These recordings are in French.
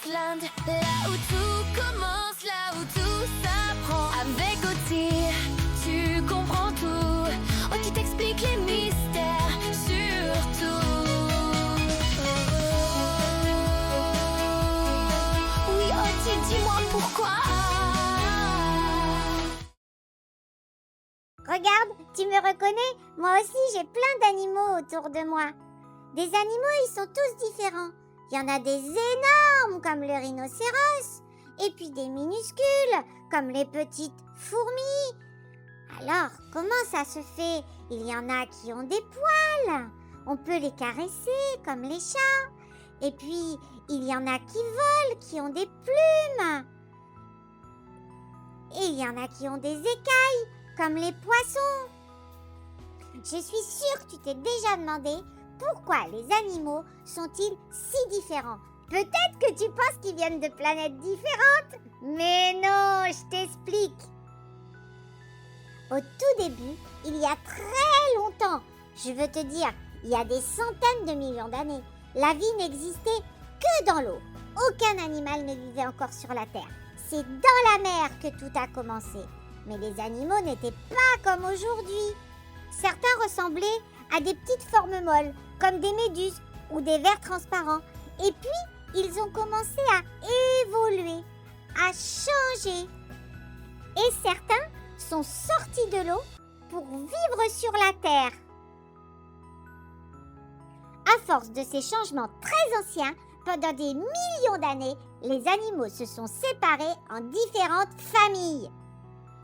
Island, là où tout commence, là où tout s'apprend. Avec Oti, tu comprends tout. Oti t'explique les mystères, surtout. Oui, Oti, dis-moi pourquoi. Regarde, tu me reconnais? Moi aussi, j'ai plein d'animaux autour de moi. Des animaux, ils sont tous différents. Il y en a des énormes, comme le rhinocéros, et puis des minuscules, comme les petites fourmis. Alors, comment ça se fait? Il y en a qui ont des poils. On peut les caresser, comme les chats. Et puis, il y en a qui volent, qui ont des plumes. Et il y en a qui ont des écailles, comme les poissons. Je suis sûre que tu t'es déjà demandé pourquoi les animaux sont-ils si différents. Peut-être que tu penses qu'ils viennent de planètes différentes. Mais non, je t'explique. Au tout début, il y a très longtemps, je veux te dire, il y a des centaines de millions d'années, la vie n'existait que dans l'eau. Aucun animal ne vivait encore sur la terre. C'est dans la mer que tout a commencé. Mais les animaux n'étaient pas comme aujourd'hui. Certains ressemblaient à des petites formes molles, comme des méduses ou des vers transparents. Et puis, ils ont commencé à évoluer, à changer. Et certains sont sortis de l'eau pour vivre sur la terre. À force de ces changements très anciens, pendant des millions d'années, les animaux se sont séparés en différentes familles.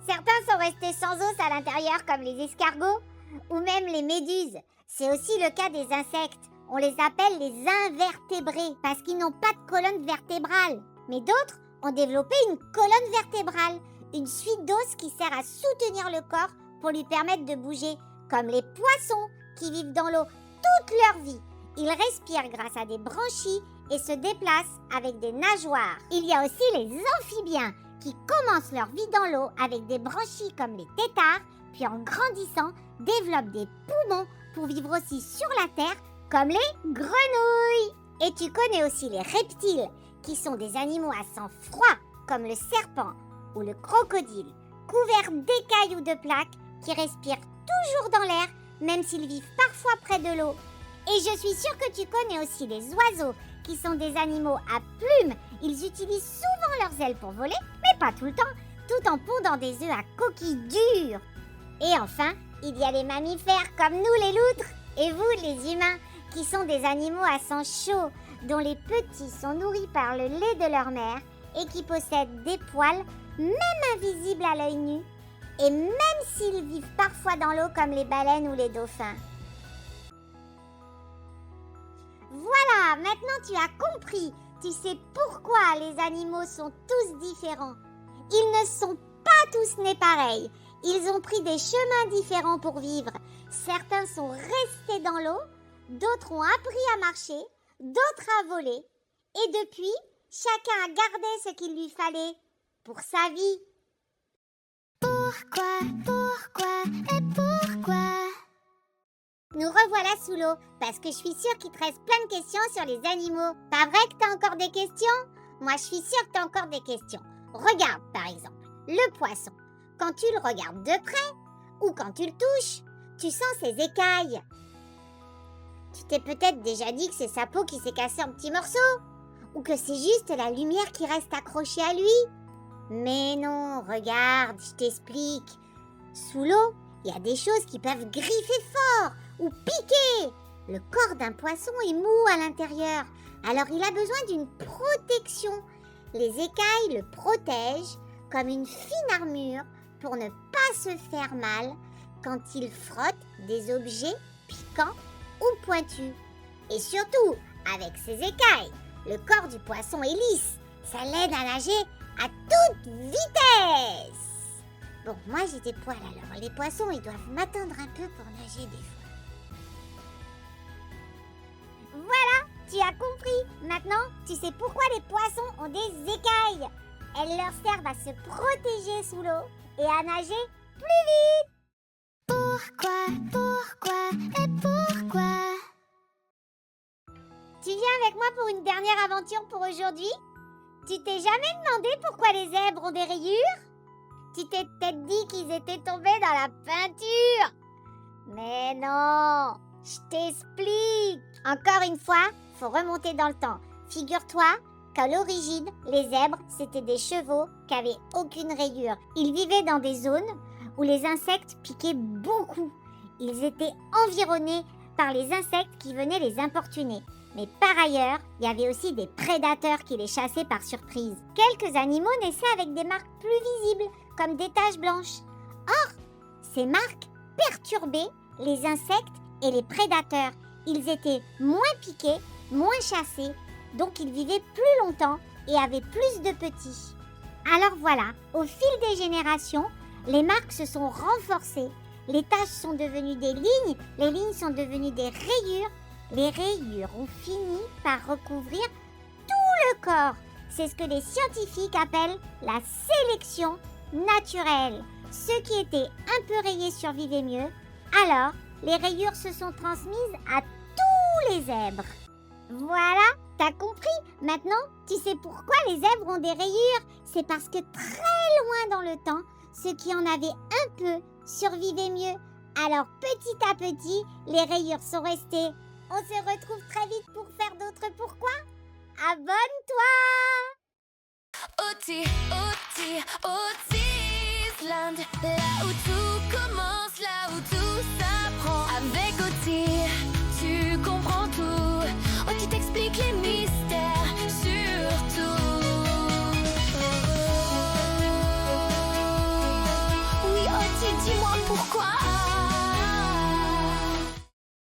Certains sont restés sans os à l'intérieur comme les escargots ou même les méduses. C'est aussi le cas des insectes. On les appelle les invertébrés parce qu'ils n'ont pas de colonne vertébrale. Mais d'autres ont développé une colonne vertébrale, une suite d'os qui sert à soutenir le corps pour lui permettre de bouger, comme les poissons qui vivent dans l'eau toute leur vie. Ils respirent grâce à des branchies et se déplacent avec des nageoires. Il y a aussi les amphibiens qui commencent leur vie dans l'eau avec des branchies comme les têtards, puis en grandissant, développent des poumons pour vivre aussi sur la terre comme les grenouilles. Et tu connais aussi les reptiles, qui sont des animaux à sang froid, comme le serpent ou le crocodile, couverts d'écailles ou de plaques, qui respirent toujours dans l'air, même s'ils vivent parfois près de l'eau. Et je suis sûre que tu connais aussi les oiseaux, qui sont des animaux à plumes. Ils utilisent souvent leurs ailes pour voler, mais pas tout le temps, tout en pondant des œufs à coquilles dures. Et enfin, il y a les mammifères comme nous les loutres, et vous les humains, qui sont des animaux à sang chaud, dont les petits sont nourris par le lait de leur mère et qui possèdent des poils, même invisibles à l'œil nu, et même s'ils vivent parfois dans l'eau comme les baleines ou les dauphins. Voilà, maintenant tu as compris. Tu sais pourquoi les animaux sont tous différents. Ils ne sont pas tous nés pareils. Ils ont pris des chemins différents pour vivre. Certains sont restés dans l'eau, d'autres ont appris à marcher, d'autres à voler. Et depuis, chacun a gardé ce qu'il lui fallait pour sa vie. Pourquoi et pourquoi? Nous revoilà sous l'eau, parce que je suis sûre qu'il te reste plein de questions sur les animaux. Pas vrai que t'as encore des questions? Moi, je suis sûre que t'as encore des questions. Regarde, par exemple, le poisson. Quand tu le regardes de près, ou quand tu le touches, tu sens ses écailles. Tu t'es peut-être déjà dit que c'est sa peau qui s'est cassée en petits morceaux, ou que c'est juste la lumière qui reste accrochée à lui. Mais non, regarde, je t'explique. Sous l'eau, il y a des choses qui peuvent griffer fort ou piquer. Le corps d'un poisson est mou à l'intérieur, alors il a besoin d'une protection. Les écailles le protègent comme une fine armure pour ne pas se faire mal quand il frotte des objets piquants ou pointus. Et surtout, avec ses écailles, le corps du poisson est lisse. Ça l'aide à nager à toute vitesse. Bon, moi j'ai des poils alors. Les poissons, ils doivent m'attendre un peu pour nager des fois. Voilà, tu as compris. Maintenant, tu sais pourquoi les poissons ont des écailles. Elles leur servent à se protéger sous l'eau et à nager plus vite. Pourquoi et pourquoi? Tu viens avec moi pour une dernière aventure pour aujourd'hui? Tu t'es jamais demandé pourquoi les zèbres ont des rayures? Tu t'es peut-être dit qu'ils étaient tombés dans la peinture. Mais non, je t'explique. Encore une fois, faut remonter dans le temps. Figure-toi qu'à l'origine, les zèbres, c'était des chevaux qui avaient aucune rayure. Ils vivaient dans des zones où les insectes piquaient beaucoup. Ils étaient environnés par les insectes qui venaient les importuner. Mais par ailleurs, il y avait aussi des prédateurs qui les chassaient par surprise. Quelques animaux naissaient avec des marques plus visibles, comme des taches blanches. Or, ces marques perturbaient les insectes et les prédateurs. Ils étaient moins piqués, moins chassés, donc ils vivaient plus longtemps et avaient plus de petits. Alors voilà, au fil des générations, les marques se sont renforcées. Les taches sont devenues des lignes, les lignes sont devenues des rayures. Les rayures ont fini par recouvrir tout le corps. C'est ce que les scientifiques appellent la sélection naturelle. Ceux qui étaient un peu rayés survivaient mieux. Alors, les rayures se sont transmises à tous les zèbres. Voilà, t'as compris? Maintenant, tu sais pourquoi les zèbres ont des rayures? C'est parce que très loin dans le temps, ceux qui en avaient un peu survivaient mieux. Alors, petit à petit, les rayures sont restées. On se retrouve très vite pour faire d'autres pourquoi. Abonne-toi! Oti, Oti, Otisland, là où tout commence, là où tout s'apprend avec Oti.